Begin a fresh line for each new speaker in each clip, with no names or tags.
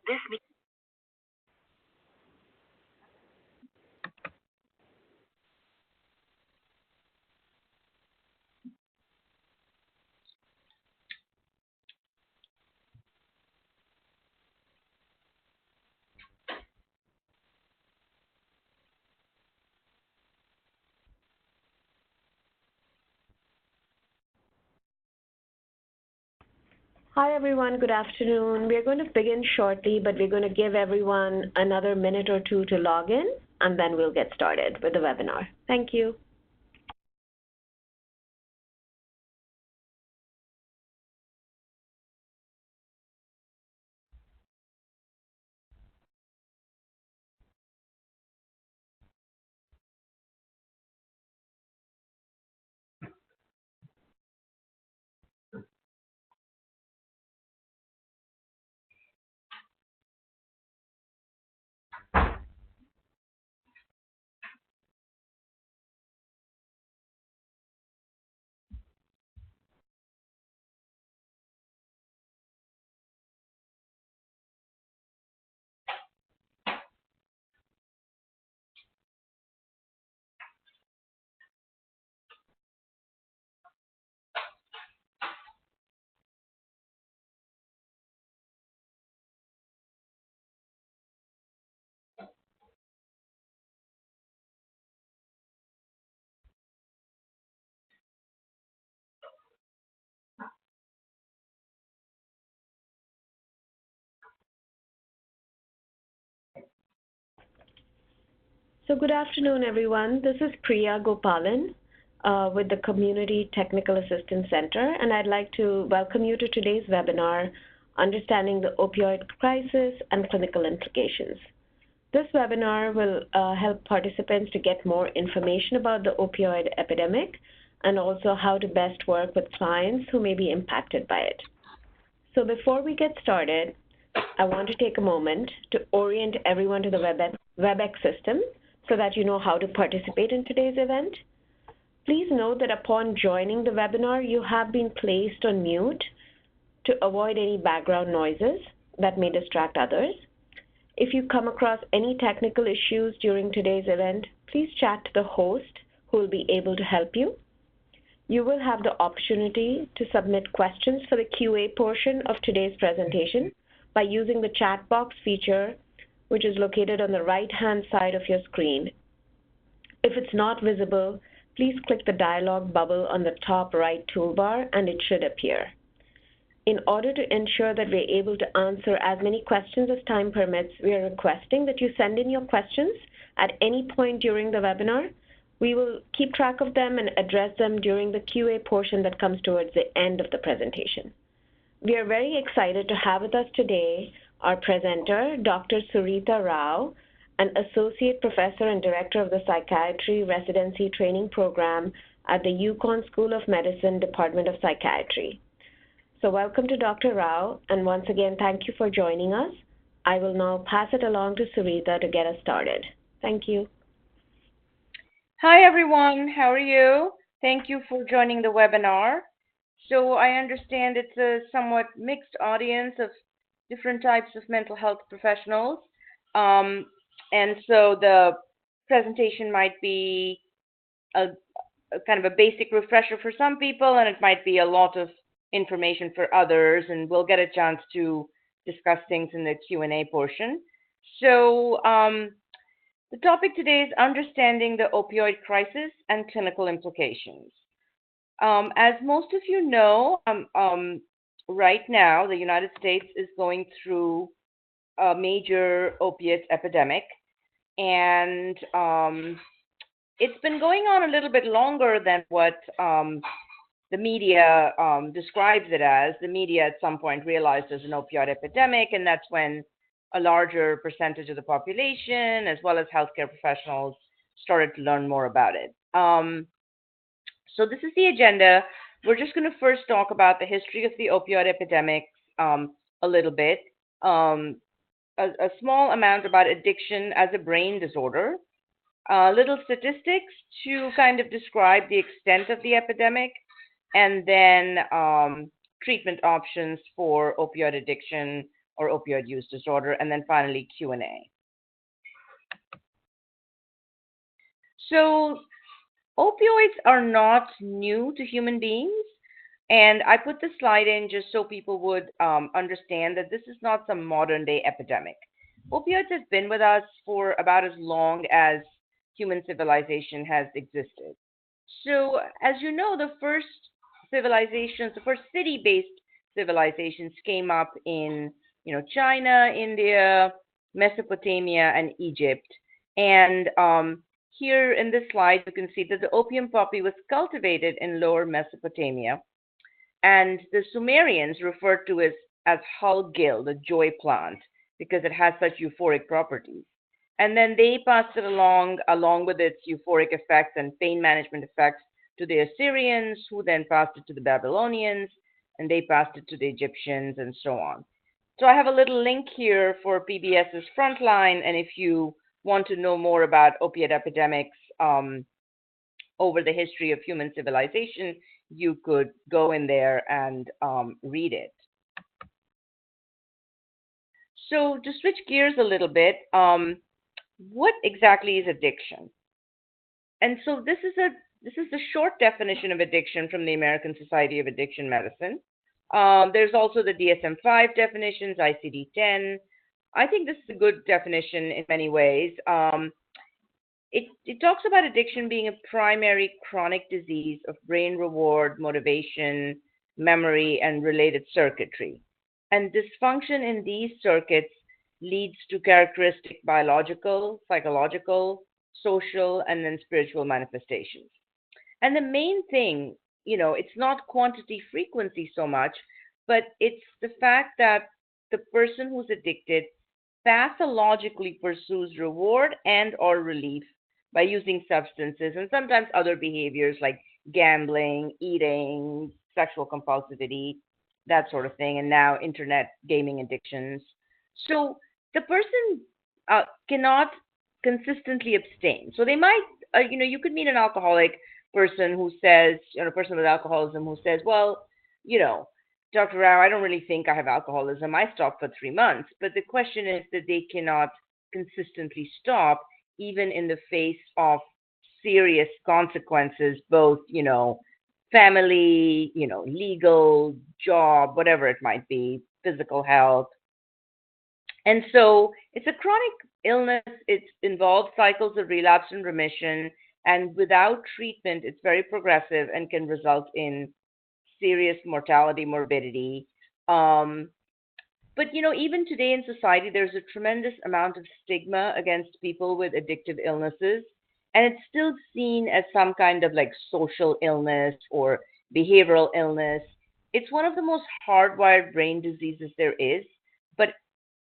This means
Hi, everyone. Good afternoon. We're going to begin shortly, but we're going to give everyone another minute or two to log in, and then we'll get started with the webinar. Thank you. So good afternoon, everyone. This is Priya Gopalan with the Community Technical Assistance Center, and I'd like to welcome you to today's webinar, Understanding the Opioid Crisis and Clinical Implications. This webinar will help participants to get more information about the opioid epidemic and also how to best work with clients who may be impacted by it. So before we get started, I want to take a moment to orient everyone to the WebEx system so that you know how to participate in today's event. Please note that upon joining the webinar, you have been placed on mute to avoid any background noises that may distract others. If you come across any technical issues during today's event, please chat to the host who will be able to help you. You will have the opportunity to submit questions for the QA portion of today's presentation by using the chat box feature, which is located on the right-hand side of your screen. If it's not visible, please click the dialog bubble on the top right toolbar and it should appear. In order to ensure that we're able to answer as many questions as time permits, we are requesting that you send in your questions at any point during the webinar. We will keep track of them and address them during the QA portion that comes towards the end of the presentation. We are very excited to have with us today our presenter, Dr. Suritha Rao, an Associate Professor and Director of the Psychiatry Residency Training Program at the UConn School of Medicine, Department of Psychiatry. So welcome to Dr. Rao, and once again, thank you for joining us. I will now pass it along to Suritha to get us started. Thank you.
Hi, everyone. How are you? Thank you for joining the webinar. So I understand it's a somewhat mixed audience of different types of mental health professionals. And so the presentation might be a kind of a basic refresher for some people, and it might be a lot of information for others, and we'll get a chance to discuss things in the Q&A portion. So the topic today is understanding the opioid crisis and clinical implications. As most of you know, right now, the United States is going through a major opiate epidemic, and it's been going on a little bit longer than what the media describes it as. The media at some point realized there's an opioid epidemic, and that's when a larger percentage of the population, as well as healthcare professionals, started to learn more about it. So this is the agenda. We're just going to first talk about the history of the opioid epidemic a little bit, a small amount about addiction as a brain disorder, little statistics to kind of describe the extent of the epidemic, and then treatment options for opioid addiction, or opioid use disorder, and then finally Q&A. So opioids are not new to human beings. And I put this slide in just so people would understand that this is not some modern day epidemic. Opioids have been with us for about as long as human civilization has existed. So, as you know, the first civilizations, the first city-based civilizations came up in, China, India, Mesopotamia, and Egypt. And here in this slide, you can see that the opium poppy was cultivated in lower Mesopotamia, and the Sumerians referred to it as Hulgil, the joy plant, because it has such euphoric properties. And then they passed it along with its euphoric effects and pain management effects, to the Assyrians, who then passed it to the Babylonians, and they passed it to the Egyptians, and so on. So I have a little link here for PBS's Frontline, and if you want to know more about opiate epidemics over the history of human civilization, you could go in there and read it. So to switch gears a little bit, what exactly is addiction? And so this is the short definition of addiction from the American Society of Addiction Medicine. There's also the DSM-5 definitions, ICD-10. I think this is a good definition in many ways. It talks about addiction being a primary chronic disease of brain reward, motivation, memory, and related circuitry. And dysfunction in these circuits leads to characteristic biological, psychological, social, and then spiritual manifestations. And the main thing, it's not quantity frequency so much, but it's the fact that the person who's addicted pathologically pursues reward and or relief by using substances and sometimes other behaviors like gambling, eating, sexual compulsivity, that sort of thing, and now internet gaming addictions. So the person cannot consistently abstain. So they might, you could meet an alcoholic person who says, a person with alcoholism who says, well, Dr. Rao, I don't really think I have alcoholism. I stopped for 3 months. But the question is that they cannot consistently stop, even in the face of serious consequences, both, family, legal, job, whatever it might be, physical health. And so it's a chronic illness. It involves cycles of relapse and remission. And without treatment, it's very progressive and can result in serious mortality, morbidity. But even today in society, there's a tremendous amount of stigma against people with addictive illnesses, and it's still seen as some kind of like social illness or behavioral illness. It's one of the most hardwired brain diseases there is, but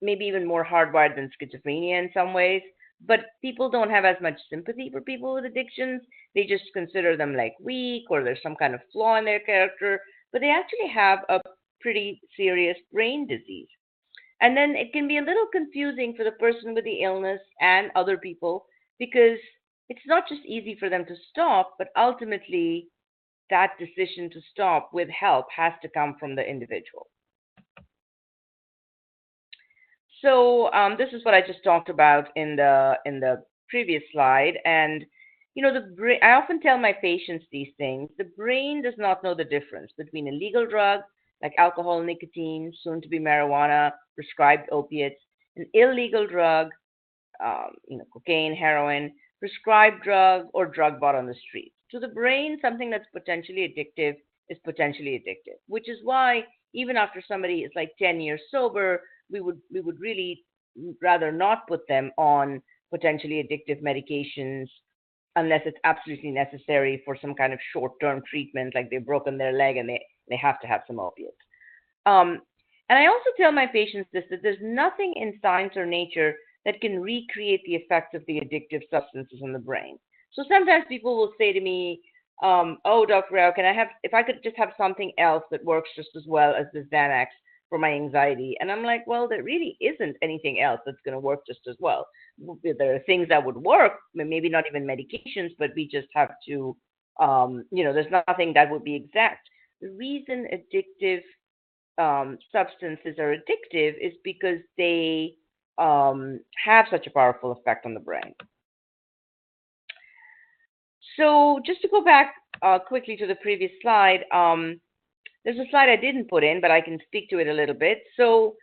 maybe even more hardwired than schizophrenia in some ways. But people don't have as much sympathy for people with addictions. They just consider them like weak, or there's some kind of flaw in their character, but they actually have a pretty serious brain disease. And then it can be a little confusing for the person with the illness and other people, because it's not just easy for them to stop, but ultimately that decision to stop with help has to come from the individual. So this is what I just talked about in the previous slide. And I often tell my patients these things. The brain does not know the difference between a legal drug like alcohol, nicotine, soon to be marijuana, prescribed opiates, an illegal drug, cocaine, heroin, prescribed drug, or drug bought on the street. To the brain, something that's potentially addictive is potentially addictive, which is why even after somebody is like 10 years sober, we would really rather not put them on potentially addictive medications unless it's absolutely necessary for some kind of short-term treatment, like they've broken their leg and they have to have some opiates. And I also tell my patients this, that there's nothing in science or nature that can recreate the effects of the addictive substances in the brain. So sometimes people will say to me, oh, Dr. Rao, if I could just have something else that works just as well as this Xanax for my anxiety? And I'm like, well, there really isn't anything else that's going to work just as well. There are things that would work, maybe not even medications, but we just have to, there's nothing that would be exact. The reason addictive substances are addictive is because they have such a powerful effect on the brain. So just to go back quickly to the previous slide, there's a slide I didn't put in, but I can speak to it a little bit. So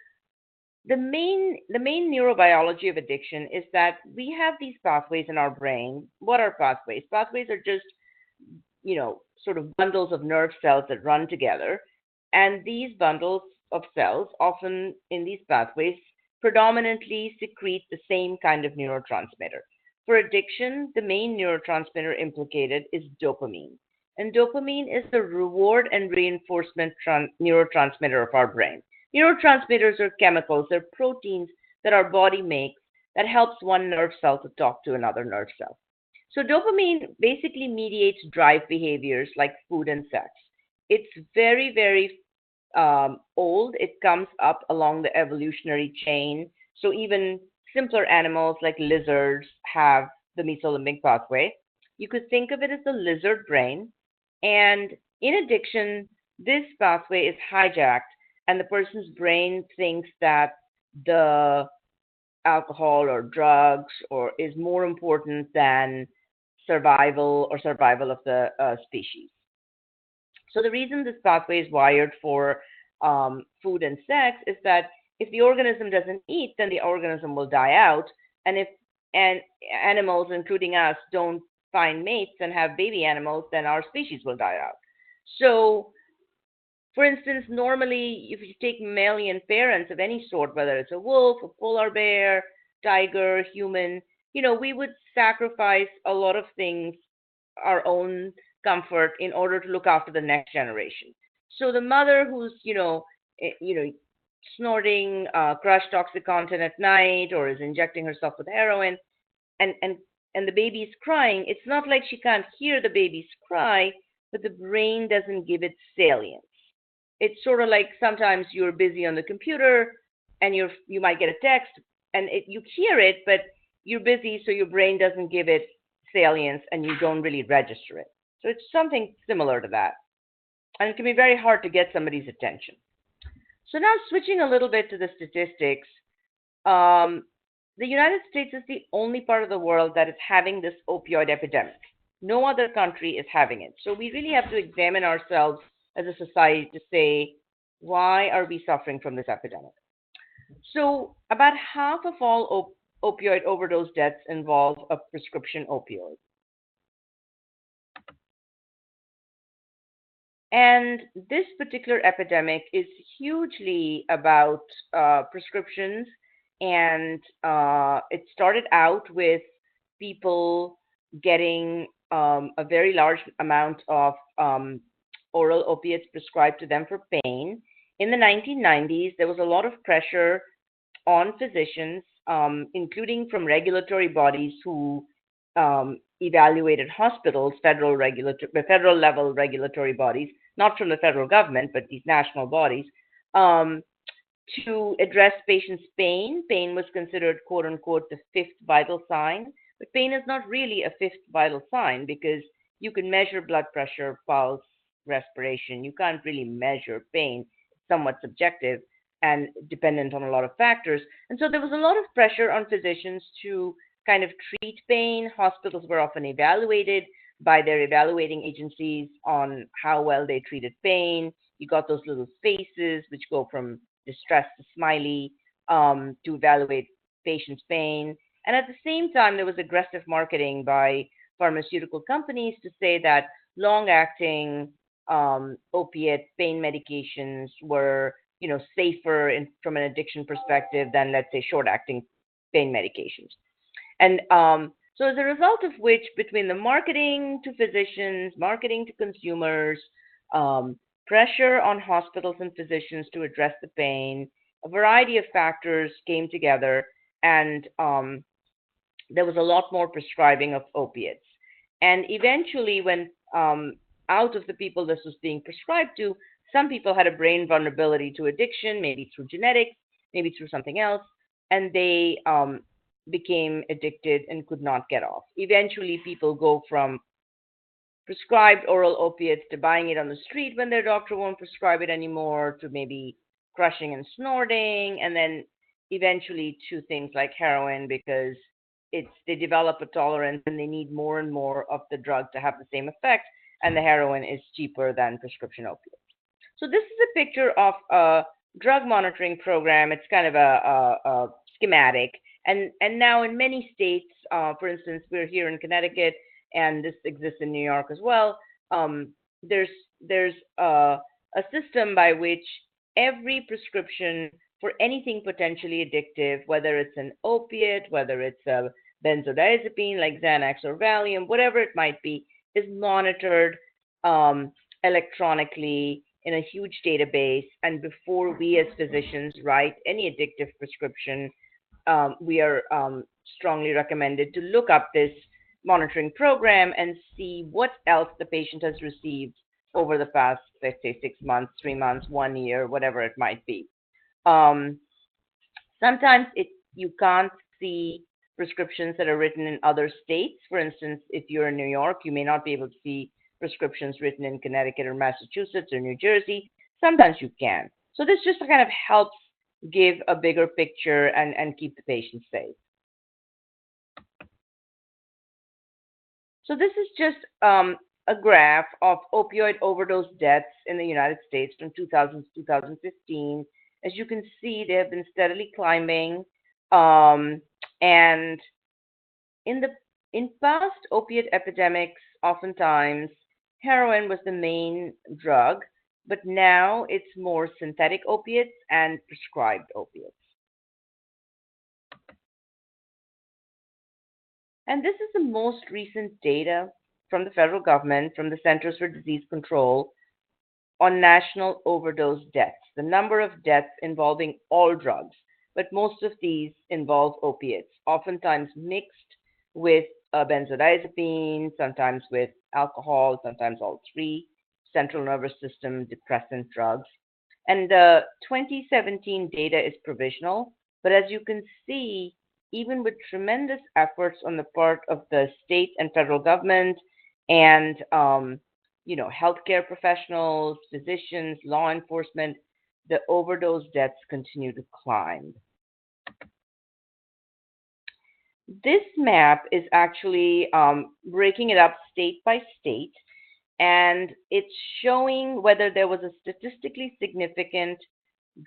the main neurobiology of addiction is that we have these pathways in our brain. What are pathways? Pathways are just, sort of bundles of nerve cells that run together. And these bundles of cells, often in these pathways, predominantly secrete the same kind of neurotransmitter. For addiction, the main neurotransmitter implicated is dopamine. And dopamine is the reward and reinforcement neurotransmitter of our brain. Neurotransmitters are chemicals, they're proteins that our body makes that helps one nerve cell to talk to another nerve cell. So dopamine basically mediates drive behaviors like food and sex. It's very, very old. It comes up along the evolutionary chain. So even simpler animals like lizards have the mesolimbic pathway. You could think of it as the lizard brain. And in addiction, this pathway is hijacked, and the person's brain thinks that the alcohol or drugs or is more important than survival of the species. So the reason this pathway is wired for food and sex is that if the organism doesn't eat, then the organism will die out, and if animals, including us, don't find mates and have baby animals, then our species will die out. So, for instance, normally, if you take mammalian parents of any sort, whether it's a wolf, a polar bear, tiger, human, we would sacrifice a lot of things, our own comfort, in order to look after the next generation. So the mother who's, snorting crushed oxycontin at night or is injecting herself with heroin, and, and, and the baby's crying, it's not like she can't hear the baby's cry, but the brain doesn't give it salience. It's sort of like sometimes you're busy on the computer and you might get a text and you hear it, but you're busy, so your brain doesn't give it salience and you don't really register it. So it's something similar to that. And it can be very hard to get somebody's attention. So now switching a little bit to the statistics, the United States is the only part of the world that is having this opioid epidemic. No other country is having it. So we really have to examine ourselves as a society to say, why are we suffering from this epidemic? So about half of all opioid overdose deaths involve a prescription opioid. And this particular epidemic is hugely about prescriptions, and it started out with people getting a very large amount of oral opiates prescribed to them for pain. In the 1990s, there was a lot of pressure on physicians, including from regulatory bodies who evaluated hospitals, federal level regulatory bodies, not from the federal government, but these national bodies, to address patients' pain. Pain was considered, quote unquote, the fifth vital sign. But pain is not really a fifth vital sign because you can measure blood pressure, pulse, respiration. You can't really measure pain. It's somewhat subjective and dependent on a lot of factors. And so there was a lot of pressure on physicians to kind of treat pain. Hospitals were often evaluated by their evaluating agencies on how well they treated pain. You got those little faces which go from distressed to smiley to evaluate patients' pain. And at the same time, there was aggressive marketing by pharmaceutical companies to say that long-acting opiate pain medications were, safer from an addiction perspective than, let's say, short-acting pain medications. And so as a result of which, between the marketing to physicians, marketing to consumers, pressure on hospitals and physicians to address the pain, a variety of factors came together, and there was a lot more prescribing of opiates. And eventually, when out of the people this was being prescribed to, some people had a brain vulnerability to addiction, maybe through genetics, maybe through something else, and they became addicted and could not get off. Eventually, people go from prescribed oral opiates to buying it on the street when their doctor won't prescribe it anymore, to maybe crushing and snorting, and then eventually to things like heroin because they develop a tolerance and they need more and more of the drug to have the same effect, and the heroin is cheaper than prescription opioids. So this is a picture of a drug monitoring program. It's kind of a schematic, and now in many states, for instance, we're here in Connecticut, and this exists in New York as well. There's a system by which every prescription for anything potentially addictive, whether it's an opiate, whether it's a benzodiazepine like Xanax or Valium, whatever it might be, is monitored electronically in a huge database. And before we as physicians write any addictive prescription, we are strongly recommended to look up this monitoring program and see what else the patient has received over the past, let's say, 6 months, 3 months, 1 year, whatever it might be. Sometimes you can't see prescriptions that are written in other states. For instance, if you're in New York, you may not be able to see prescriptions written in Connecticut or Massachusetts or New Jersey. Sometimes you can. So this just kind of helps give a bigger picture and keep the patient safe. So this is just a graph of opioid overdose deaths in the United States from 2000 to 2015. As you can see, they have been steadily climbing. And in past opiate epidemics, oftentimes heroin was the main drug, but now it's more synthetic opiates and prescribed opiates. And this is the most recent data from the federal government, from the Centers for Disease Control, on national overdose deaths, the number of deaths involving all drugs, but most of these involve opiates, oftentimes mixed with benzodiazepine, sometimes with alcohol, sometimes all three, central nervous system depressant drugs. And the 2017 data is provisional, but as you can see, even with tremendous efforts on the part of the state and federal government and healthcare professionals, physicians, law enforcement, the overdose deaths continue to climb. This map is actually breaking it up state by state, and it's showing whether there was a statistically significant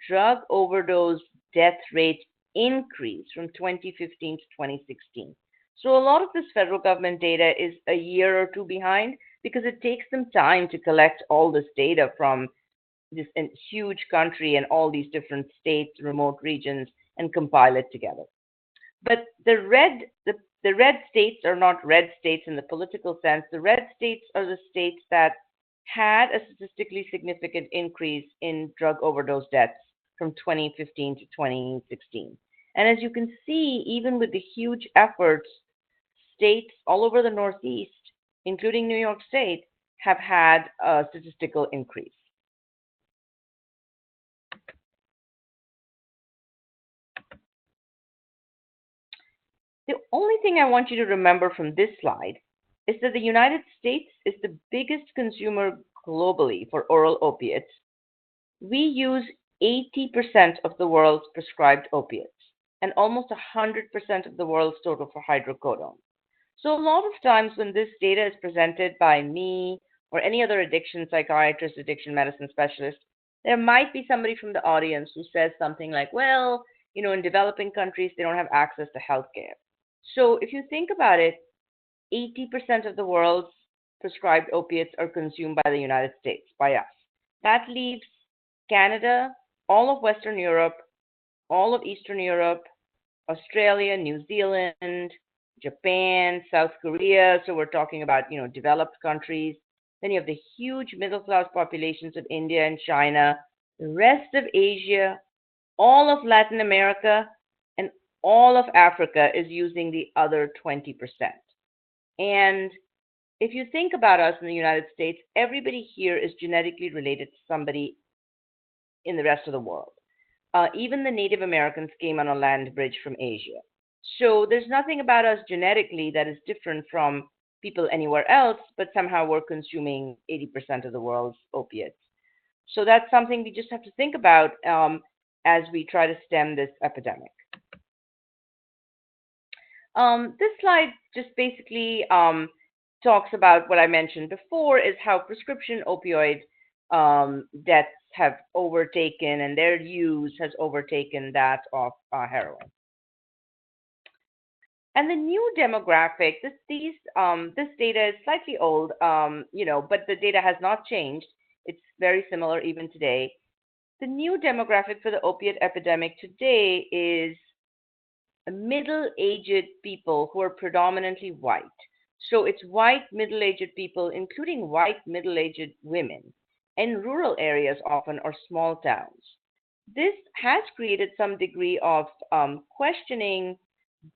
drug overdose death rate increase from 2015 to 2016. So a lot of this federal government data is a year or two behind because it takes them time to collect all this data from this huge country and all these different states, remote regions, and compile it together. But the red states are not red states in the political sense. The red states are the states that had a statistically significant increase in drug overdose deaths from 2015 to 2016. And as you can see, even with the huge efforts, states all over the Northeast, including New York State, have had a statistical increase. The only thing I want you to remember from this slide is that the United States is the biggest consumer globally for oral opiates. We use 80% of the world's prescribed opiates and almost 100% of the world's total for hydrocodone. So a lot of times when this data is presented by me or any other addiction psychiatrist, addiction medicine specialist, there might be somebody from the audience who says something like, well, in developing countries, they don't have access to healthcare. So if you think about it, 80% of the world's prescribed opiates are consumed by the United States, by us. That leaves Canada, all of Western Europe, all of Eastern Europe, Australia, New Zealand, Japan, South Korea. So we're talking about, developed countries. Then you have the huge middle-class populations of India and China, the rest of Asia, all of Latin America, and all of Africa is using the other 20%. And if you think about us in the United States, everybody here is genetically related to somebody in the rest of the world. Even the Native Americans came on a land bridge from Asia. So there's nothing about us genetically that is different from people anywhere else, but somehow we're consuming 80% of the world's opiates. So that's something we just have to think about as we try to stem this epidemic. This slide just basically talks about what I mentioned before, is how prescription opioid deaths have overtaken, and their use has overtaken that of heroin. And the new demographic, this data is slightly old, but the data has not changed. It's very similar even today. The new demographic for the opiate epidemic today is middle-aged people who are predominantly white. So it's white middle-aged people, including white middle-aged women, in rural areas often or small towns. This has created some degree of questioning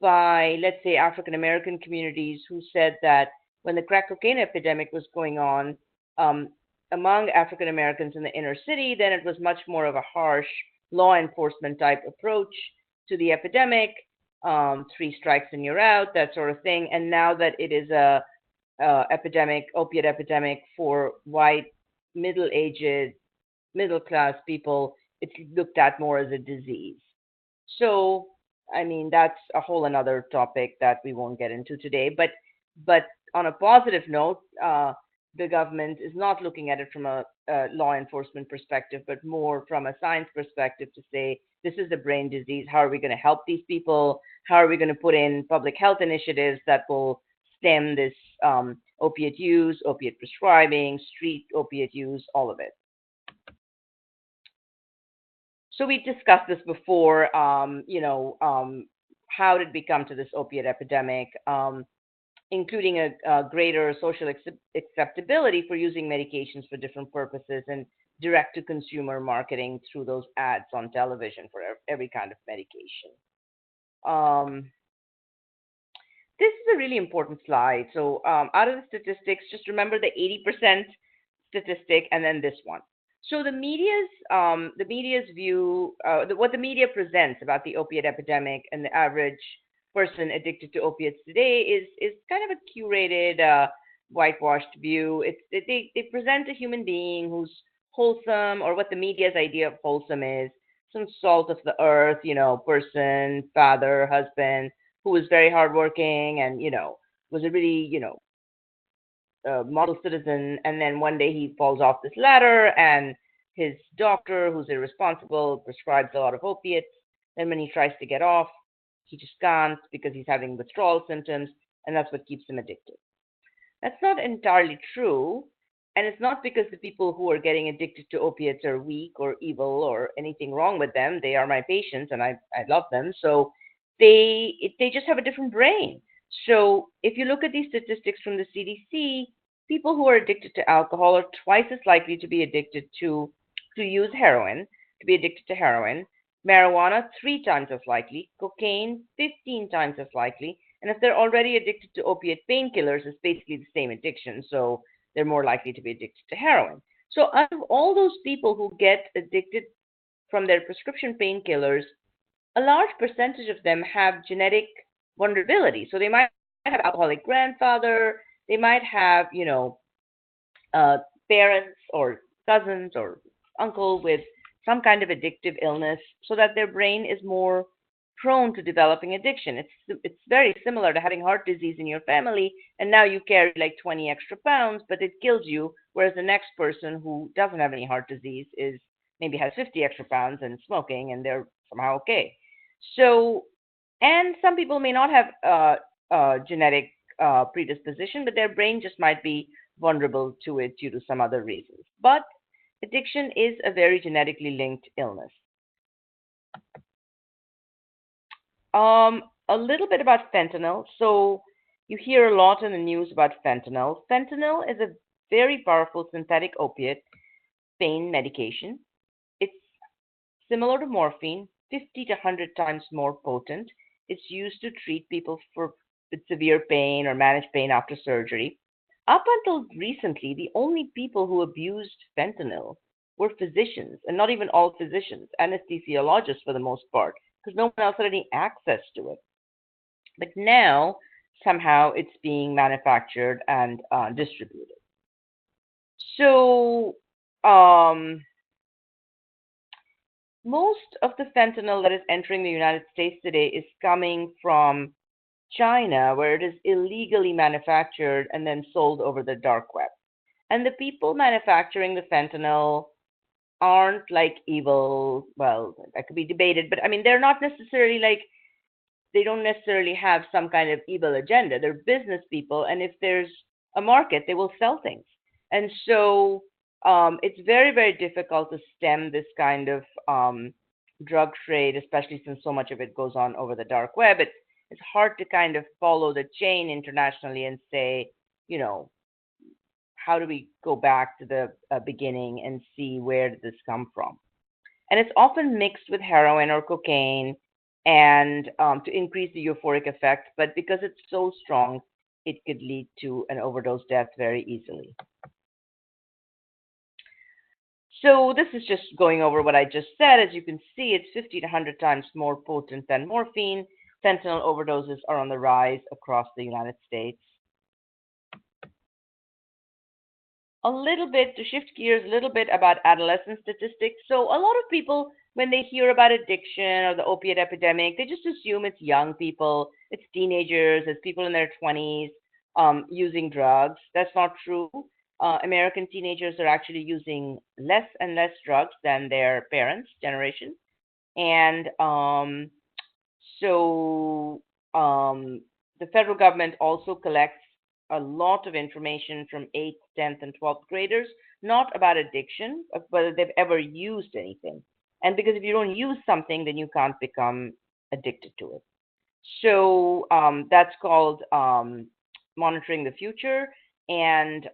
by, let's say, African American communities who said that when the crack cocaine epidemic was going on um, among African Americans in the inner city, then it was much more of a harsh law enforcement type approach to the epidemic, three strikes and you're out, that sort of thing. And now that it is a epidemic, opiate epidemic for white, middle-aged, middle-class people, it's looked at more as a disease. So, I mean, that's a whole another topic that we won't get into today. But on a positive note, the government is not looking at it from a law enforcement perspective, but more from a science perspective to say, this is a brain disease. How are we going to help these people? How are we going to put in public health initiatives that will stem this opiate use, opiate prescribing, street opiate use, all of it? So we discussed this before. How did we come to this opiate epidemic? Including a greater social acceptability for using medications for different purposes and direct to consumer marketing through those ads on television for every kind of medication. This is a really important slide. So out of the statistics, just remember the 80% statistic and then this one. So the media's view, what the media presents about the opiate epidemic and the average person addicted to opiates today is kind of a curated, whitewashed view. They present a human being who's wholesome, or what the media's idea of wholesome is, some salt of the earth, person, father, husband, who was very hardworking and was a really model citizen, and then one day he falls off this ladder, and his doctor, who's irresponsible, prescribes a lot of opiates. Then when he tries to get off, he just can't because he's having withdrawal symptoms, and that's what keeps him addicted. That's not entirely true, and it's not because the people who are getting addicted to opiates are weak or evil or anything wrong with them. They are my patients, and I love them. So they just have a different brain. So if you look at these statistics from the CDC, people who are addicted to alcohol are twice as likely to be addicted to use heroin, to be addicted to heroin, marijuana 3 times as likely, cocaine 15 times as likely, and if they're already addicted to opiate painkillers, it's basically the same addiction, so they're more likely to be addicted to heroin. So out of all those people who get addicted from their prescription painkillers, a large percentage of them have genetic vulnerability. So they might have alcoholic grandfather, they might have, parents or cousins or uncle with some kind of addictive illness, so that their brain is more prone to developing addiction. It's very similar to having heart disease in your family, and now you carry like 20 extra pounds, but it kills you. Whereas the next person who doesn't have any heart disease is maybe has 50 extra pounds and smoking, and they're somehow okay. So, and some people may not have genetic predisposition, but their brain just might be vulnerable to it due to some other reasons. But addiction is a very genetically linked illness. A little bit about fentanyl. So you hear a lot in the news about fentanyl. Fentanyl is a very powerful synthetic opiate pain medication. It's similar to morphine, 50 to 100 times more potent. It's used to treat people with severe pain or manage pain after surgery. Up until recently, the only people who abused fentanyl were physicians, and not even all physicians, anesthesiologists for the most part, because no one else had any access to it. But now, somehow, it's being manufactured and distributed. So, most of the fentanyl that is entering the United States today is coming from China, where it is illegally manufactured and then sold over the dark web. And the people manufacturing the fentanyl aren't like evil. Well, that could be debated, but I mean, they're not necessarily like, they don't necessarily have some kind of evil agenda. They're business people, and if there's a market, they will sell things. And so it's very, very difficult to stem this kind of drug trade, especially since so much of it goes on over the dark web. It's hard to kind of follow the chain internationally and say, you know, how do we go back to the beginning and see where did this come from? And it's often mixed with heroin or cocaine and to increase the euphoric effect, but because it's so strong, it could lead to an overdose death very easily. So this is just going over what I just said. As you can see, it's 50 to 100 times more potent than morphine. Fentanyl overdoses are on the rise across the United States. A little bit, to shift gears, a little bit about adolescent statistics. So a lot of people, when they hear about addiction or the opiate epidemic, they just assume it's young people, it's teenagers, it's people in their 20s using drugs. That's not true. American teenagers are actually using less and less drugs than their parents' generation. And so the federal government also collects a lot of information from 8th, 10th, and 12th graders, not about addiction, but whether they've ever used anything. And because if you don't use something, then you can't become addicted to it. So that's called monitoring the future. And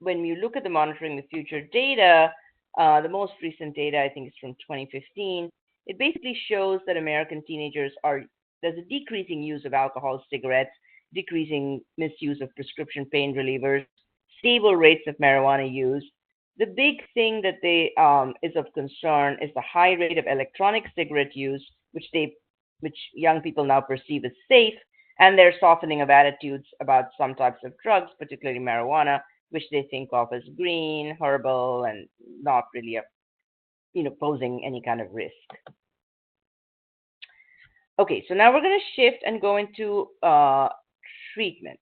when you look at the monitoring the future data, the most recent data, I think, is from 2015. It basically shows that American teenagers there's a decreasing use of alcohol, cigarettes, decreasing misuse of prescription pain relievers, stable rates of marijuana use. The big thing that is of concern is the high rate of electronic cigarette use, which young people now perceive as safe, and their softening of attitudes about some types of drugs, particularly marijuana, which they think of as green, herbal, and not really posing any kind of risk. Okay, so now we're going to shift and go into treatment.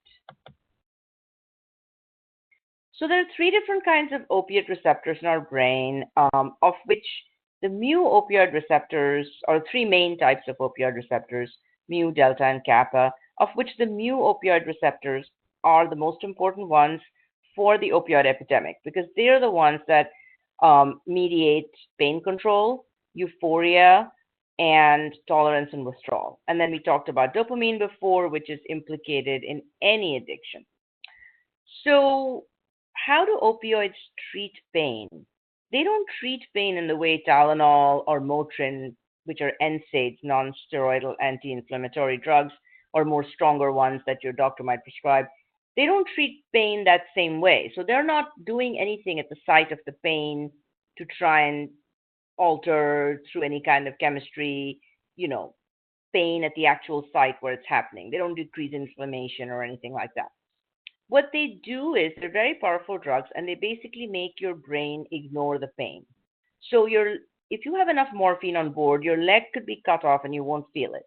So there are three different kinds of opiate receptors in our brain, of which the mu opioid receptors, or three main types of opioid receptors, mu, delta, and kappa, of which the mu opioid receptors are the most important ones for the opioid epidemic, because they are the ones that mediate pain control, euphoria, and tolerance and withdrawal. And then we talked about dopamine before, which is implicated in any addiction. So how do opioids treat pain? They don't treat pain in the way Tylenol or Motrin, which are NSAIDs, non-steroidal anti-inflammatory drugs, or more stronger ones that your doctor might prescribe. They don't treat pain that same way. So they're not doing anything at the site of the pain to try and alter through any kind of chemistry, pain at the actual site where it's happening. They don't decrease inflammation or anything like that. What they do is they're very powerful drugs, and they basically make your brain ignore the pain. So if you have enough morphine on board, your leg could be cut off and you won't feel it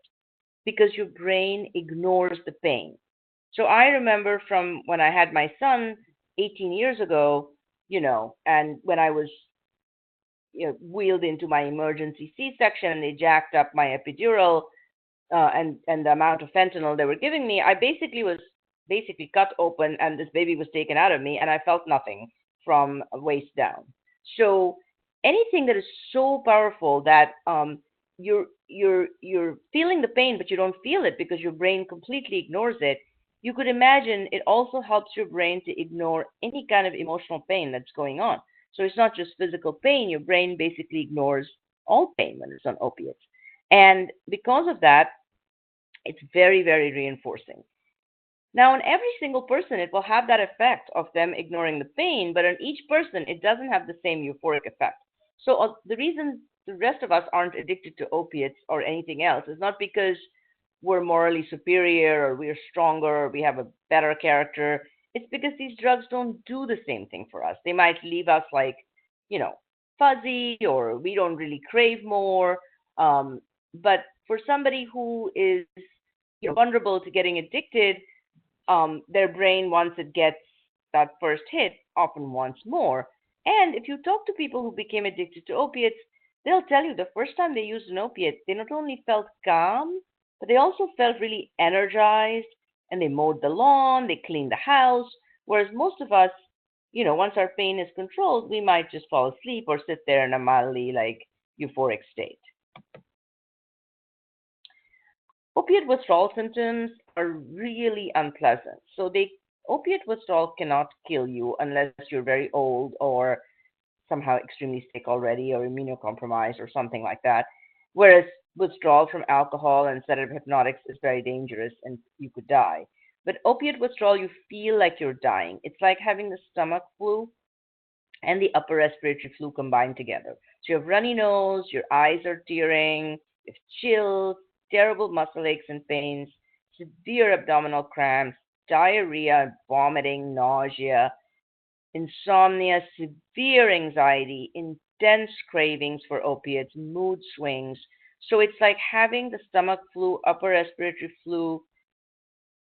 because your brain ignores the pain. So I remember from when I had my son 18 years ago, and when I was wheeled into my emergency C-section and they jacked up my epidural and the amount of fentanyl they were giving me, I was cut open and this baby was taken out of me and I felt nothing from waist down. So anything that is so powerful that you're feeling the pain but you don't feel it because your brain completely ignores it, you could imagine it also helps your brain to ignore any kind of emotional pain that's going on. So it's not just physical pain, your brain basically ignores all pain when it's on opiates. And because of that, it's very, very reinforcing. Now, on every single person, it will have that effect of them ignoring the pain, but on each person, it doesn't have the same euphoric effect. So the reason the rest of us aren't addicted to opiates or anything else is not because we're morally superior or we're stronger or we have a better character. It's because these drugs don't do the same thing for us. They might leave us fuzzy or we don't really crave more. But for somebody who is vulnerable to getting addicted, their brain, once it gets that first hit, often wants more. And if you talk to people who became addicted to opiates, they'll tell you the first time they used an opiate, they not only felt calm, but they also felt really energized, and they mowed the lawn, they cleaned the house. Whereas most of us, once our pain is controlled, we might just fall asleep or sit there in a mildly euphoric state. Opiate withdrawal symptoms are really unpleasant. Opiate withdrawal cannot kill you unless you're very old or somehow extremely sick already or immunocompromised or something like that. Whereas withdrawal from alcohol and sedative hypnotics is very dangerous and you could die. But opiate withdrawal, you feel like you're dying. It's like having the stomach flu and the upper respiratory flu combined together. So you have runny nose, your eyes are tearing, you have chills, terrible muscle aches and pains, severe abdominal cramps, diarrhea, vomiting, nausea, insomnia, severe anxiety, intense cravings for opiates, mood swings. So it's like having the stomach flu, upper respiratory flu,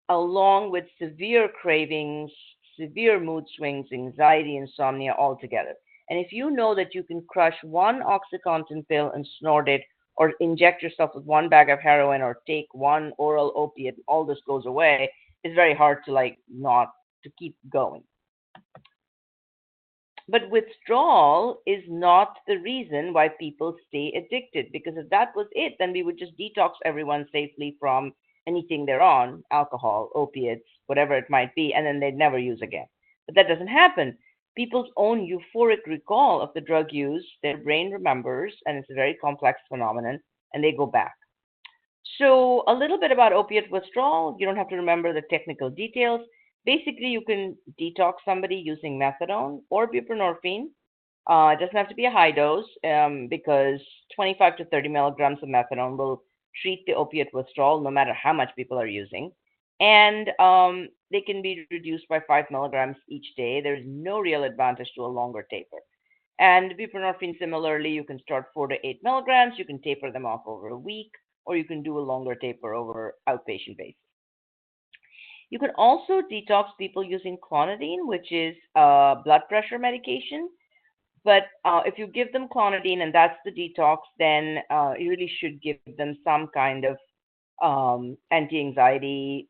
along with severe cravings, severe mood swings, anxiety, insomnia all together. And if you know that you can crush one OxyContin pill and snort it, or inject yourself with one bag of heroin, or take one oral opiate, all this goes away, it's very hard to not to keep going. But withdrawal is not the reason why people stay addicted, because if that was it, then we would just detox everyone safely from anything they're on, alcohol, opiates, whatever it might be, and then they'd never use again. But that doesn't happen. People's own euphoric recall of the drug use, their brain remembers, and it's a very complex phenomenon, and they go back. So a little bit about opiate withdrawal. You don't have to remember the technical details. Basically, you can detox somebody using methadone or buprenorphine. It doesn't have to be a high dose because 25 to 30 milligrams of methadone will treat the opiate withdrawal no matter how much people are using. And they can be reduced by 5 milligrams each day. There's no real advantage to a longer taper. And buprenorphine, similarly, you can start 4 to 8 milligrams. You can taper them off over a week, or you can do a longer taper over outpatient basis. You can also detox people using clonidine, which is a blood pressure medication. But if you give them clonidine and that's the detox, then you really should give them some kind of anti-anxiety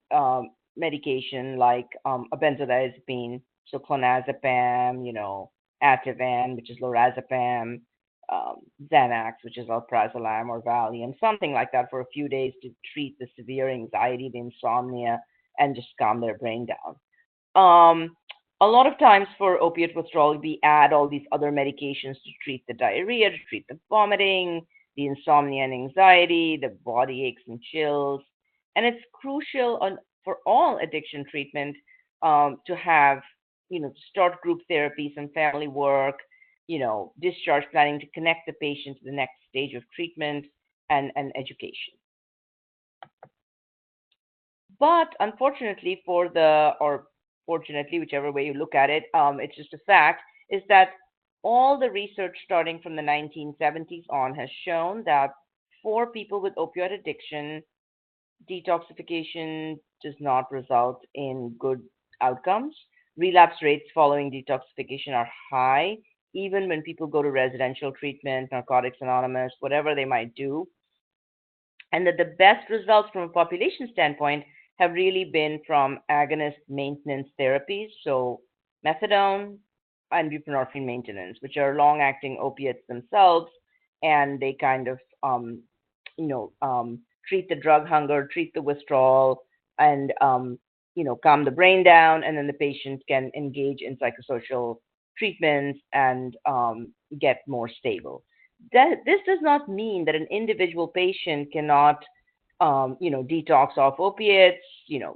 medication like a benzodiazepine, so clonazepam, Ativan, which is lorazepam, Xanax, which is alprazolam or Valium, something like that for a few days to treat the severe anxiety, the insomnia, and just calm their brain down. A lot of times for opiate withdrawal, we add all these other medications to treat the diarrhea, to treat the vomiting, the insomnia and anxiety, the body aches and chills. And it's crucial for all addiction treatment to have, to start group therapy, some family work, discharge planning to connect the patient to the next stage of treatment and education. But unfortunately or fortunately, whichever way you look at it, it's just a fact, is that all the research starting from the 1970s on has shown that for people with opioid addiction, detoxification does not result in good outcomes. Relapse rates following detoxification are high, even when people go to residential treatment, Narcotics Anonymous, whatever they might do. And that the best results from a population standpoint have really been from agonist maintenance therapies, so methadone and buprenorphine maintenance, which are long-acting opiates themselves, and they kind of, treat the drug hunger, treat the withdrawal, and calm the brain down, and then the patient can engage in psychosocial treatments and get more stable. This does not mean that an individual patient cannot detox off opiates,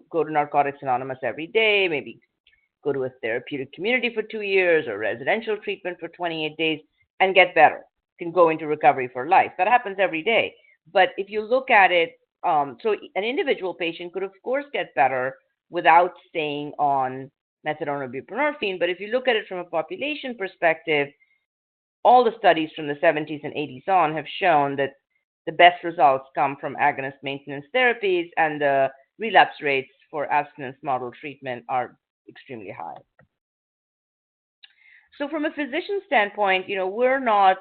go to Narcotics Anonymous every day, maybe go to a therapeutic community for 2 years or residential treatment for 28 days and get better, can go into recovery for life. That happens every day. But if you look at it, so an individual patient could, of course, get better without staying on methadone or buprenorphine. But if you look at it from a population perspective, all the studies from the 70s and 80s on have shown that the best results come from agonist maintenance therapies, and the relapse rates for abstinence model treatment are extremely high. So from a physician standpoint, we're not,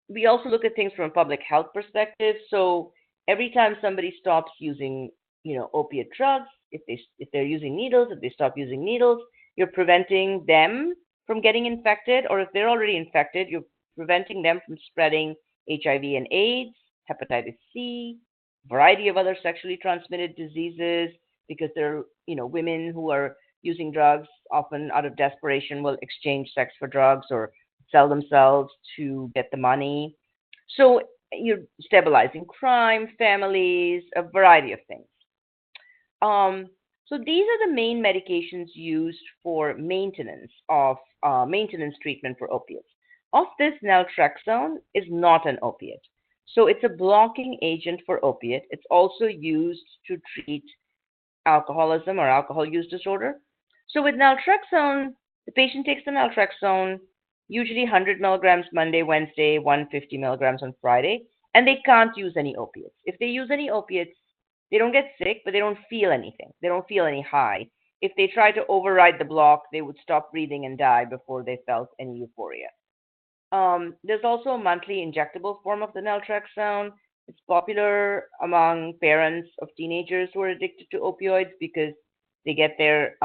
we also look at things from a public health perspective. So every time somebody stops using, opiate drugs, if they're using needles, if they stop using needles, you're preventing them from getting infected, or if they're already infected, you're preventing them from spreading HIV and AIDS, hepatitis C, variety of other sexually transmitted diseases, because there are, women who are using drugs often out of desperation will exchange sex for drugs or sell themselves to get the money. So you're stabilizing crime, families, a variety of things. So these are the main medications used for maintenance treatment for opiates. Of this, naltrexone is not an opiate. So it's a blocking agent for opiate. It's also used to treat alcoholism or alcohol use disorder. So with naltrexone, the patient takes the naltrexone, usually 100 milligrams Monday, Wednesday, 150 milligrams on Friday, and they can't use any opiates. If they use any opiates, they don't get sick, but they don't feel anything. They don't feel any high. If they try to override the block, they would stop breathing and die before they felt any euphoria. There's also a monthly injectable form of the naltrexone. It's popular among parents of teenagers who are addicted to opioids because they get their,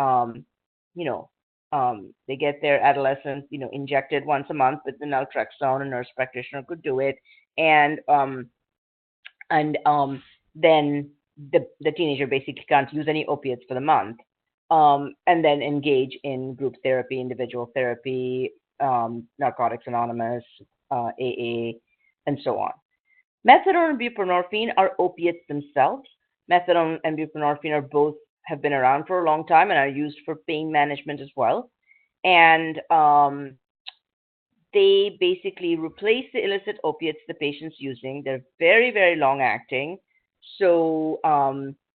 adolescent, injected once a month with the naltrexone. A nurse practitioner could do it, and then the teenager basically can't use any opiates for the month, and then engage in group therapy, individual therapy, Narcotics Anonymous, AA, and so on. Methadone and buprenorphine are opiates themselves. Methadone and buprenorphine have been around for a long time and are used for pain management as well. And they basically replace the illicit opiates the patient's using. They're very, very long acting. So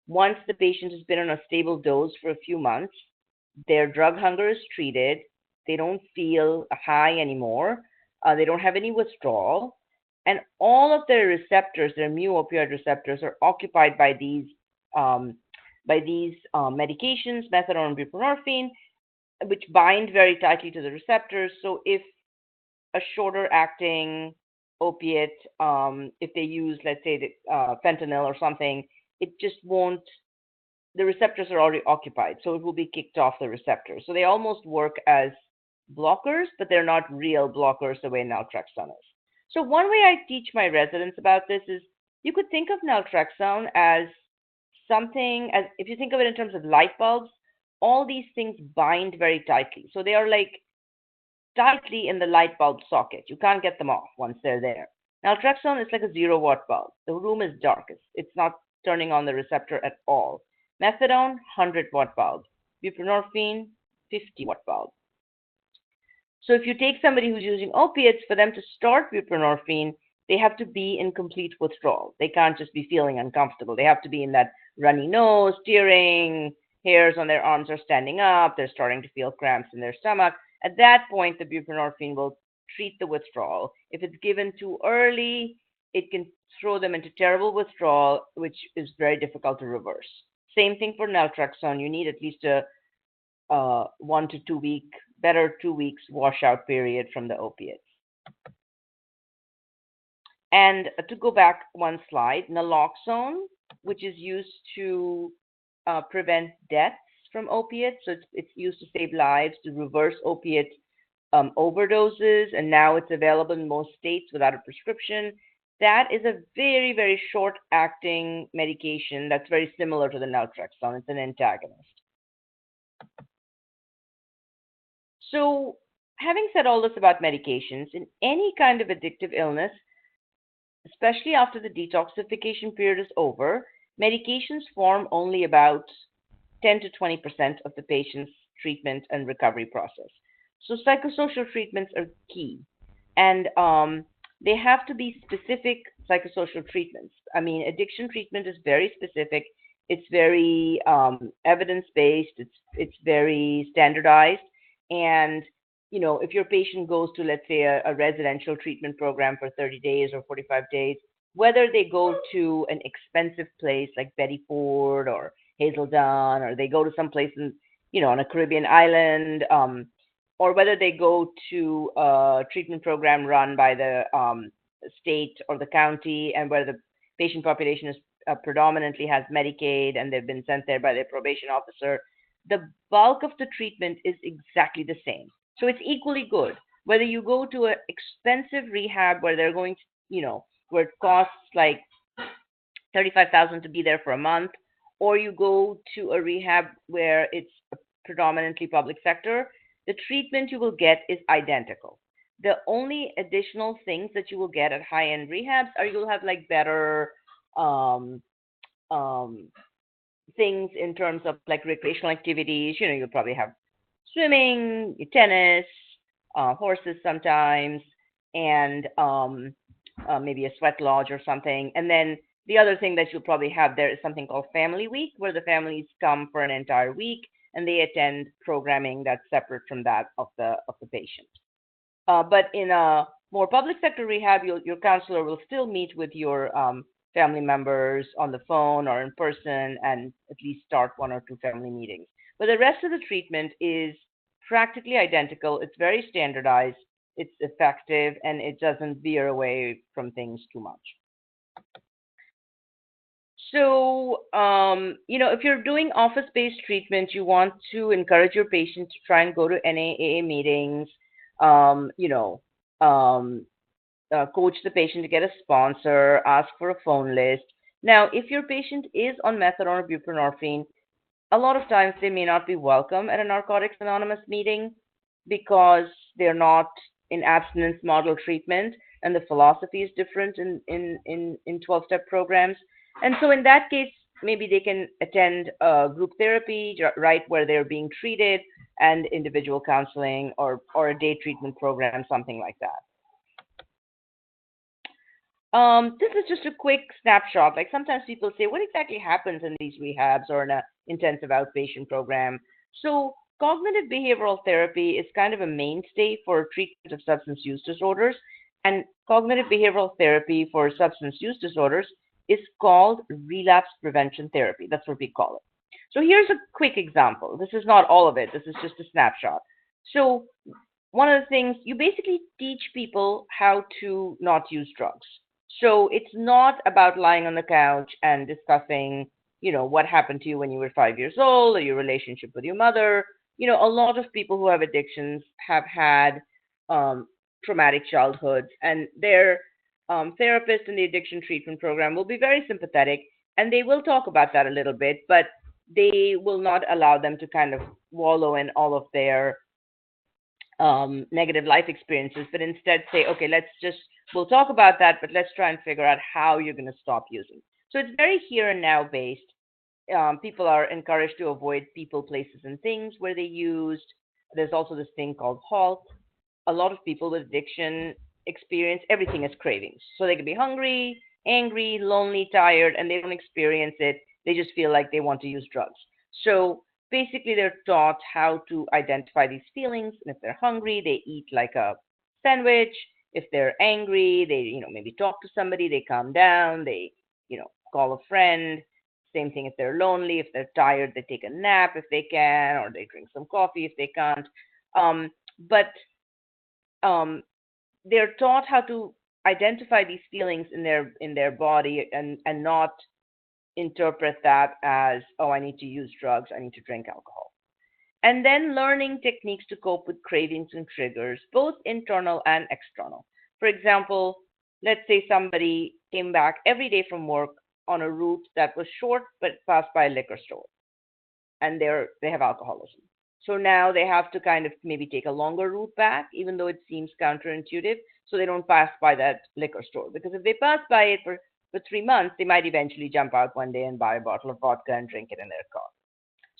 once the patient has been on a stable dose for a few months, their drug hunger is treated. They don't feel high anymore. They don't have any withdrawal. And all of their receptors, their mu opioid receptors, are occupied by these medications, methadone and buprenorphine, which bind very tightly to the receptors. So if a shorter acting opiate, if they use, let's say, fentanyl or something, it just won't, the receptors are already occupied, so it will be kicked off the receptors. So they almost work as blockers, but they're not real blockers the way naltrexone is. So one way I teach my residents about this is you could think of naltrexone as something, as if you think of it in terms of light bulbs, all these things bind very tightly. So they are like tightly in the light bulb socket. You can't get them off once they're there. Naltrexone is like a 0-watt bulb. The room is dark. It's not turning on the receptor at all. Methadone, 100-watt bulb. Buprenorphine, 50-watt bulb. So if you take somebody who's using opiates, for them to start buprenorphine, they have to be in complete withdrawal. They can't just be feeling uncomfortable. They have to be in that runny nose, tearing, hairs on their arms are standing up, they're starting to feel cramps in their stomach. At that point, the buprenorphine will treat the withdrawal. If it's given too early, it can throw them into terrible withdrawal, which is very difficult to reverse. Same thing for naltrexone. You need at least a 1 to 2 week, better 2 weeks washout period from the opiates. And to go back one slide, naloxone, which is used to prevent deaths from opiates. So it's used to save lives, to reverse opiate overdoses, and now it's available in most states without a prescription. That is a very, very short-acting medication that's very similar to the naltrexone. It's an antagonist. So having said all this about medications, in any kind of addictive illness, especially after the detoxification period is over, medications form only about 10 to 20% of the patient's treatment and recovery process. So psychosocial treatments are key, and they have to be specific psychosocial treatments. I mean, addiction treatment is very specific. It's very evidence-based. It's very standardized, and if your patient goes to, let's say, a residential treatment program for 30 days or 45 days, whether they go to an expensive place like Betty Ford or Hazelden, or they go to some place in, on a Caribbean island, or whether they go to a treatment program run by the state or the county, and where the patient population is predominantly has Medicaid and they've been sent there by their probation officer, the bulk of the treatment is exactly the same. So it's equally good. Whether you go to an expensive rehab where they're going to, where it costs like 35,000 to be there for a month, or you go to a rehab where it's predominantly public sector, the treatment you will get is identical. The only additional things that you will get at high-end rehabs are you'll have like better um, um, things in terms of like recreational activities. You'll probably have swimming, tennis, horses sometimes, and maybe a sweat lodge or something. And then the other thing that you'll probably have there is something called Family Week, where the families come for an entire week and they attend programming that's separate from that of the patient. But in a more public sector rehab, your counselor will still meet with your family members on the phone or in person, and at least start one or two family meetings. But the rest of the treatment is practically identical. It's very standardized, it's effective, and it doesn't veer away from things too much. So, if you're doing office-based treatment, you want to encourage your patient to try and go to NAAA meetings, um, you know, um, coach the patient to get a sponsor, ask for a phone list. Now, if your patient is on methadone or buprenorphine, a lot of times they may not be welcome at a Narcotics Anonymous meeting because they're not in abstinence model treatment, and the philosophy is different in 12-step programs. And so in that case, maybe they can attend group therapy, right, where they're being treated, and individual counseling, or a day treatment program, something like that. This is just a quick snapshot. Like sometimes people say, what exactly happens in these rehabs or in an intensive outpatient program? So cognitive behavioral therapy is kind of a mainstay for treatment of substance use disorders. And cognitive behavioral therapy for substance use disorders is called relapse prevention therapy. That's what we call it. So here's a quick example. This is not all of it. This is just a snapshot. So one of the things, you basically teach people how to not use drugs. So it's not about lying on the couch and discussing, what happened to you when you were 5 years old, or your relationship with your mother. A lot of people who have addictions have had traumatic childhoods, and their therapist in the addiction treatment program will be very sympathetic, and they will talk about that a little bit, but they will not allow them to kind of wallow in all of their negative life experiences, but instead say, okay, we'll talk about that, but let's try and figure out how you're going to stop using. So it's very here and now based. People are encouraged to avoid people, places, and things where they used. There's also this thing called HALT. A lot of people with addiction experience everything as cravings. So they can be hungry, angry, lonely, tired, and they don't experience it. They just feel like they want to use drugs. So basically, they're taught how to identify these feelings. And if they're hungry, they eat like a sandwich. If they're angry, they, maybe talk to somebody, they calm down, they, call a friend. Same thing if they're lonely. If they're tired, they take a nap if they can, or they drink some coffee if they can't. But they're taught how to identify these feelings in their body, and not interpret that as, oh, I need to use drugs, I need to drink alcohol. And then learning techniques to cope with cravings and triggers, both internal and external. For example, let's say somebody came back every day from work on a route that was short but passed by a liquor store, and they have alcoholism. So now they have to kind of maybe take a longer route back, even though it seems counterintuitive, so they don't pass by that liquor store. Because if they pass by it for 3 months, they might eventually jump out one day and buy a bottle of vodka and drink it in their car.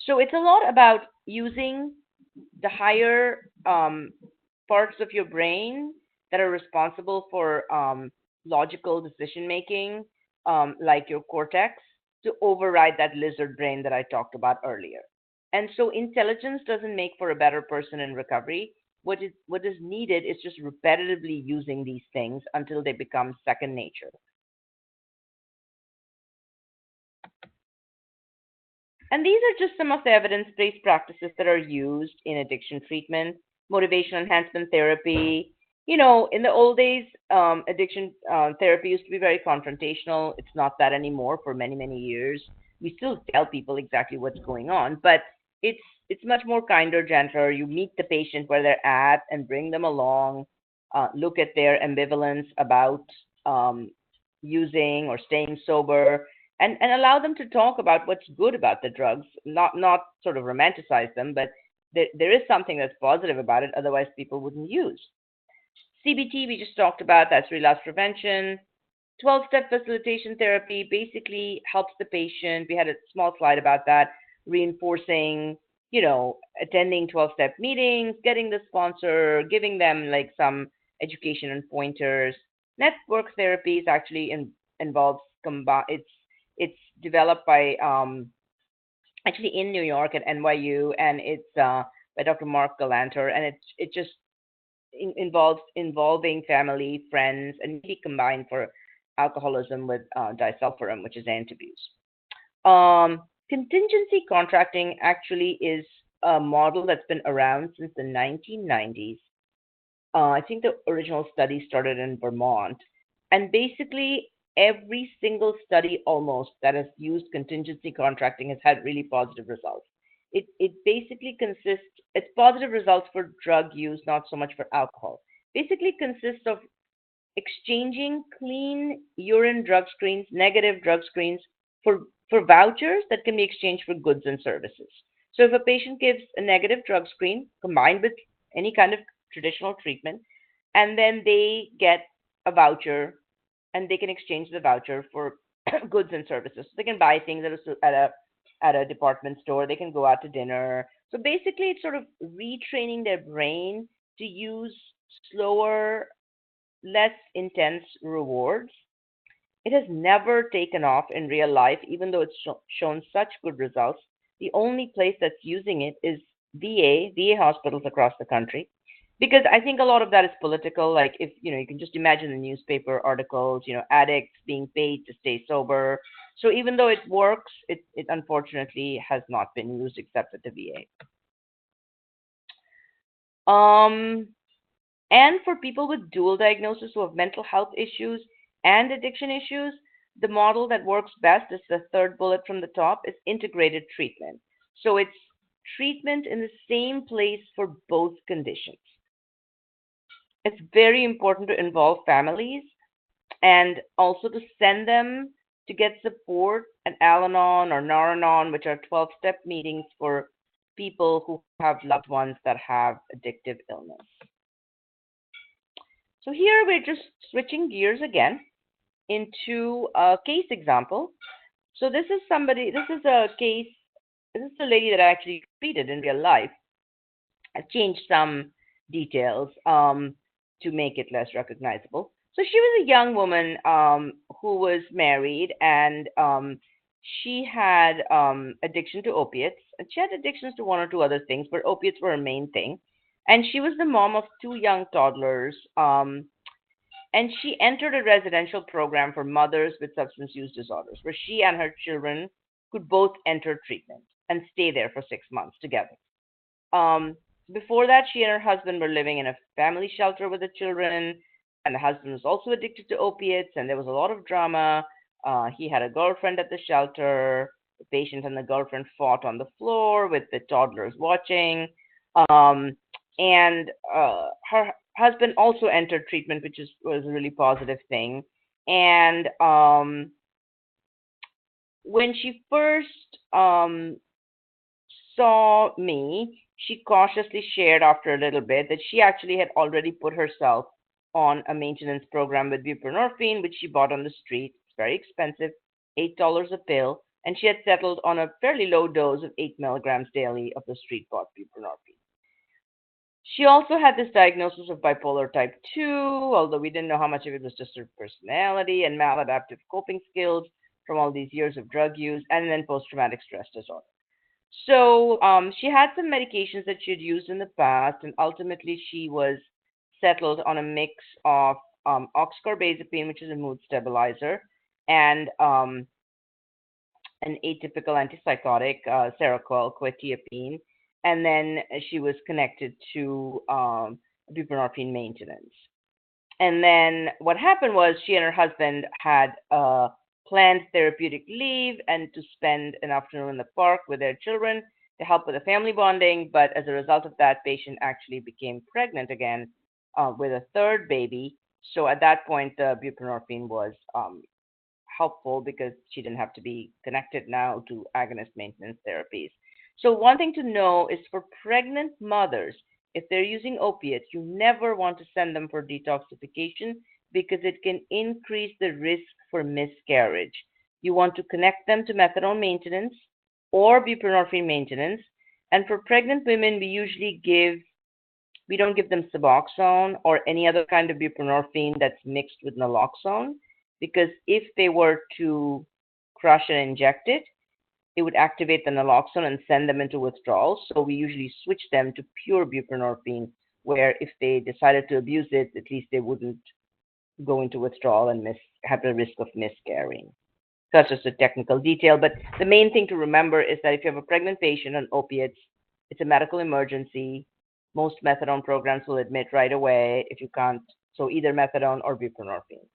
So it's a lot about using the higher parts of your brain that are responsible for logical decision making, like your cortex, to override that lizard brain that I talked about earlier. And so intelligence doesn't make for a better person in recovery. What is needed is just repetitively using these things until they become second nature. And these are just some of the evidence-based practices that are used in addiction treatment, motivational enhancement therapy. In the old days, addiction therapy used to be very confrontational. It's not that anymore for many, many years. We still tell people exactly what's going on, but it's it's much more kinder, gentler. You meet the patient where they're at and bring them along, look at their ambivalence about um, using or staying sober, and allow them to talk about what's good about the drugs, not sort of romanticize them, but there is something that's positive about it. Otherwise, people wouldn't use. CBT, we just talked about, that's relapse prevention. 12-step facilitation therapy basically helps the patient. We had a small slide about that, reinforcing, attending 12-step meetings, getting the sponsor, giving them like some education and pointers. Network therapy is actually involves it's developed by actually in New York at NYU, and it's by Dr. Mark Galanter, and it just involves involving family, friends, and maybe combined for alcoholism with disulfiram, which is antabuse. Contingency contracting actually is a model that's been around since the 1990s. I think the original study started in Vermont, and basically every single study almost that has used contingency contracting has had really positive results. It basically consists, it's positive results for drug use, not so much for alcohol. Basically consists of exchanging clean urine drug screens, negative drug screens, for vouchers that can be exchanged for goods and services. So if a patient gives a negative drug screen combined with any kind of traditional treatment, and then they get a voucher, and they can exchange the voucher for goods and services. So they can buy things at a department store. They can go out to dinner. So basically, it's sort of retraining their brain to use slower, less intense rewards. It has never taken off in real life, even though it's shown such good results. The only place that's using it is VA hospitals across the country, because I think a lot of that is political. Like, if you can just imagine the newspaper articles, addicts being paid to stay sober. So even though it works, it unfortunately has not been used except at the VA. And for people with dual diagnosis who have mental health issues and addiction issues, the model that works best is the third bullet from the top, is integrated treatment. So it's treatment in the same place for both conditions. It's very important to involve families and also to send them to get support at Al-Anon or Nar-Anon, which are 12-step meetings for people who have loved ones that have addictive illness. So here we're just switching gears again into a case example. So this is a case, this is a lady that I actually treated in real life. I've changed some details to make it less recognizable. So she was a young woman who was married, and she had addiction to opiates. And she had addictions to one or two other things, but opiates were her main thing. And she was the mom of two young toddlers. And she entered a residential program for mothers with substance use disorders, where she and her children could both enter treatment and stay there for 6 months together. Um, Before that, she and her husband were living in a family shelter with the children, and the husband was also addicted to opiates, and there was a lot of drama. He had a girlfriend at the shelter. The patient and the girlfriend fought on the floor with the toddlers watching. Um, and her husband also entered treatment, which was a really positive thing. And when she first saw me, she cautiously shared after a little bit that she actually had already put herself on a maintenance program with buprenorphine, which she bought on the street. It's very expensive, $8 a pill, and she had settled on a fairly low dose of 8 milligrams daily of the street bought buprenorphine. She also had this diagnosis of bipolar type 2, although we didn't know how much of it was just her personality and maladaptive coping skills from all these years of drug use, and then post traumatic stress disorder. So she had some medications that she had used in the past, and ultimately she was settled on a mix of oxcarbazepine, which is a mood stabilizer, and an atypical antipsychotic, Seroquel, quetiapine, and then she was connected to buprenorphine maintenance. And then what happened was she and her husband had planned therapeutic leave and to spend an afternoon in the park with their children to help with the family bonding. But as a result of that, patient actually became pregnant again with a third baby. So at that point, the buprenorphine was helpful because she didn't have to be connected now to agonist maintenance therapies. So, one thing to know is for pregnant mothers, if they're using opiates, you never want to send them for detoxification because it can increase the risk for miscarriage. You want to connect them to methadone maintenance or buprenorphine maintenance. And for pregnant women, we don't give them Suboxone or any other kind of buprenorphine that's mixed with naloxone because if they were to crush and inject it, it would activate the naloxone and send them into withdrawal. So we usually switch them to pure buprenorphine, where if they decided to abuse it, at least they wouldn't go into withdrawal and have the risk of miscarrying. So that's just a technical detail. But the main thing to remember is that if you have a pregnant patient on opiates, it's a medical emergency. Most methadone programs will admit right away if you can't, so either methadone or buprenorphine.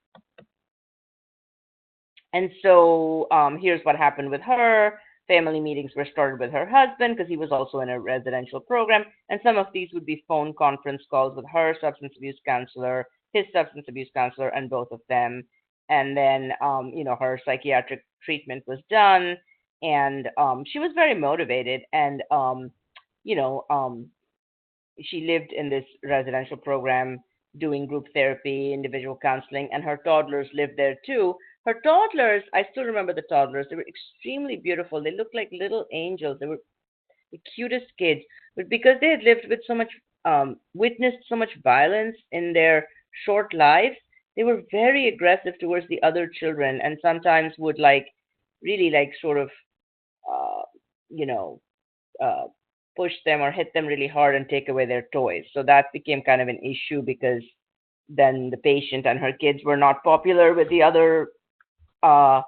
And so here's what happened with her. Family meetings were started with her husband because he was also in a residential program. And some of these would be phone conference calls with her substance abuse counselor, his substance abuse counselor, and both of them. And then, her psychiatric treatment was done. And she was very motivated. And, you know, um, she lived in this residential program doing group therapy, individual counseling, and her toddlers lived there too. Her toddlers, I still remember the toddlers, they were extremely beautiful. They looked like little angels. They were the cutest kids. But because they had lived with so much, witnessed so much violence in their short lives, they were very aggressive towards the other children and sometimes would like really like sort of, uh, you know, uh, push them or hit them really hard and take away their toys. So that became kind of an issue because then the patient and her kids were not popular with the other uh,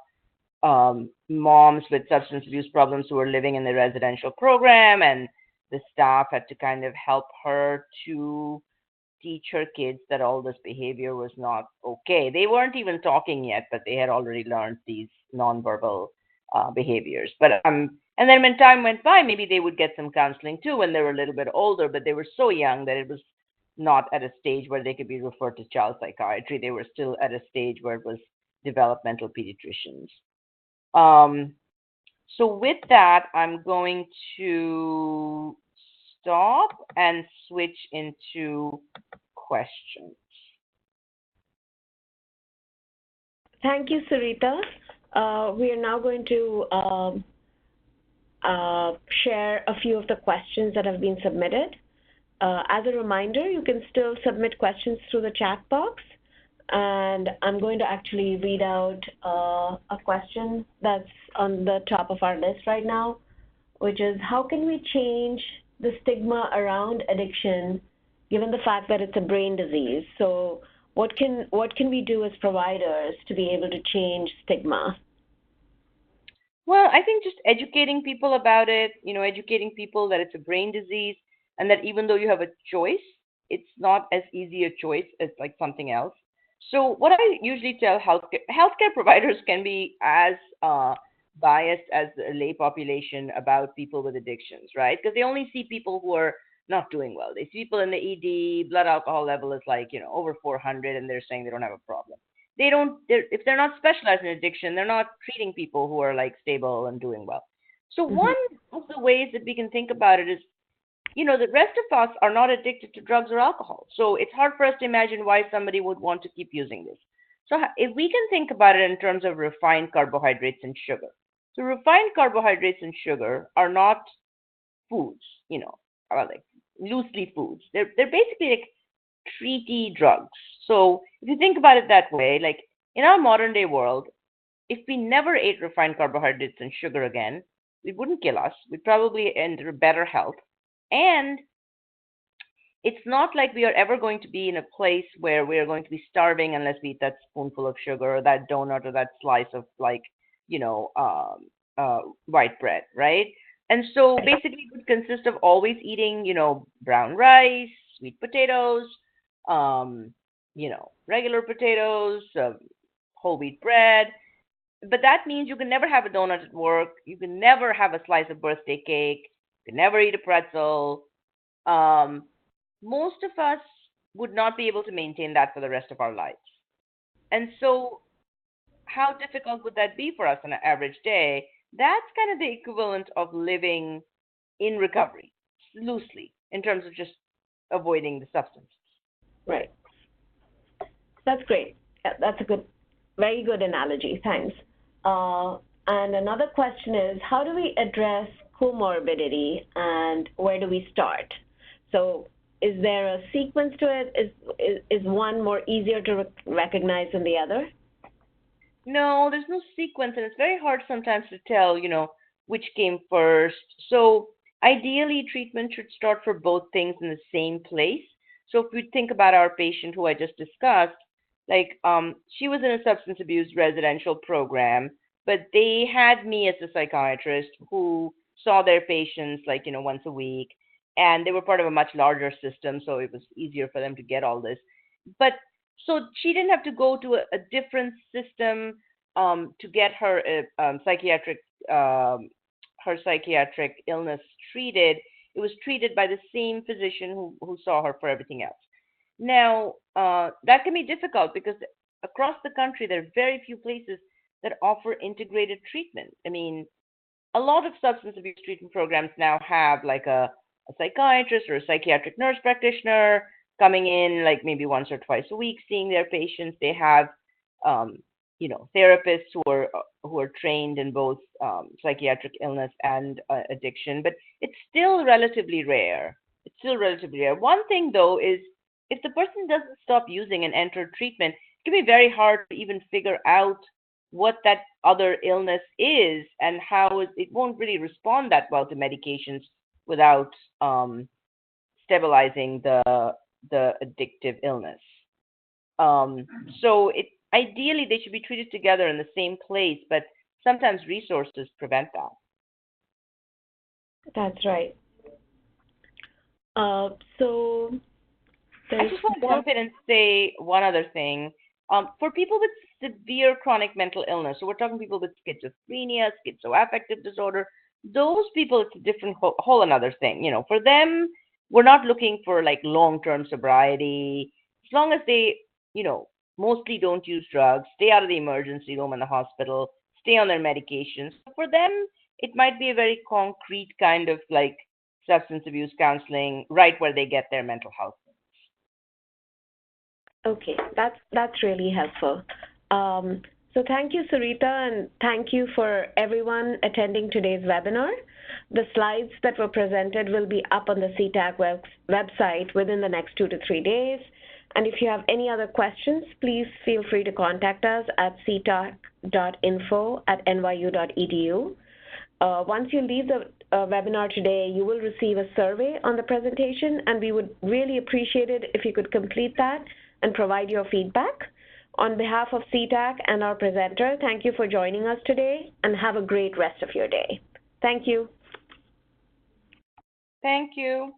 moms with substance abuse problems who were living in the residential program, and the staff had to kind of help her to teach her kids that all this behavior was not okay. They weren't even talking yet, but they had already learned these nonverbal behaviors. And then when time went by, maybe they would get some counseling too when they were a little bit older, but they were so young that it was not at a stage where they could be referred to child psychiatry. They were still at a stage where it was developmental pediatricians. Um, so with that, I'm going to stop and switch into questions.
Thank you, Sarita. We are now going to share a few of the questions that have been submitted. As a reminder, you can still submit questions through the chat box. And I'm going to actually read out a question that's on the top of our list right now, which is how can we change the stigma around addiction given the fact that it's a brain disease? So what can we do as providers to be able to change stigma?
Well, I think just educating people about it, educating people that it's a brain disease and that even though you have a choice, it's not as easy a choice as like something else. So what I usually tell healthcare providers can be as biased as the lay population about people with addictions, right? Because they only see people who are not doing well. They see people in the ED, blood alcohol level is like, over 400 and they're saying they don't have a problem. If they're not specialized in addiction, they're not treating people who are like stable and doing well. So one of the ways that we can think about it is, the rest of us are not addicted to drugs or alcohol. So it's hard for us to imagine why somebody would want to keep using this. So if we can think about it in terms of refined carbohydrates and sugar. So refined carbohydrates and sugar are not foods, are like loosely foods. They're basically like treaty drugs. So if you think about it that way, like in our modern day world, if we never ate refined carbohydrates and sugar again, It wouldn't kill us. We'd probably enter better health. And it's not like we are ever going to be in a place where we are going to be starving unless we eat that spoonful of sugar or that donut or that slice of like, you know, white bread, right? And so basically, it would consist of always eating, brown rice, sweet potatoes, um, regular potatoes, whole wheat bread. But that means you can never have a donut at work. You can never have a slice of birthday cake. You can never eat a pretzel. Um, Most of us would not be able to maintain that for the rest of our lives. And so, how difficult would that be for us on an average day? That's kind of the equivalent of living in recovery, loosely, in terms of just avoiding the substance.
Right. That's great. Yeah, that's a very good analogy. Thanks. And another question is, how do we address comorbidity and where do we start? So is there a sequence to it? Is one more easier to recognize than the other?
No, there's no sequence, and it's very hard sometimes to tell, which came first. So ideally, treatment should start for both things in the same place. So if we think about our patient who I just discussed, like she was in a substance abuse residential program, but they had me as a psychiatrist who saw their patients like, once a week, and they were part of a much larger system, so it was easier for them to get all this. But so she didn't have to go to a different system to get her her psychiatric illness treated. It was treated by the same physician who saw her for everything else. Now, that can be difficult because across the country, there are very few places that offer integrated treatment. I mean, a lot of substance abuse treatment programs now have like a psychiatrist or a psychiatric nurse practitioner coming in like maybe once or twice a week, seeing their patients. They have, therapists who are trained in both psychiatric illness and addiction, but it's still relatively rare. It's still relatively rare. One thing though is if the person doesn't stop using and enter treatment, it can be very hard to even figure out what that other illness is and how it won't really respond that well to medications without stabilizing the addictive illness. Um, so ideally they should be treated together in the same place, but sometimes resources prevent that.
That's right. So
I
there's
just want to jump in and say one other thing. For people with severe chronic mental illness, so we're talking people with schizophrenia, schizoaffective disorder, those people, it's a different whole another thing. For them, we're not looking for like long-term sobriety. As long as they, mostly don't use drugs, stay out of the emergency room in the hospital, stay on their medications. For them, it might be a very concrete kind of like substance abuse counseling right where they get their mental health.
Okay, that's really helpful. So thank you, Sarita, and thank you for everyone attending today's webinar. The slides that were presented will be up on the CTAC website within the next 2 to 3 days. And if you have any other questions, please feel free to contact us at ctac.info@nyu.edu. Once you leave the webinar today, you will receive a survey on the presentation, and we would really appreciate it if you could complete that and provide your feedback. On behalf of CTAC and our presenter, thank you for joining us today, and have a great rest of your day. Thank you.
Thank you.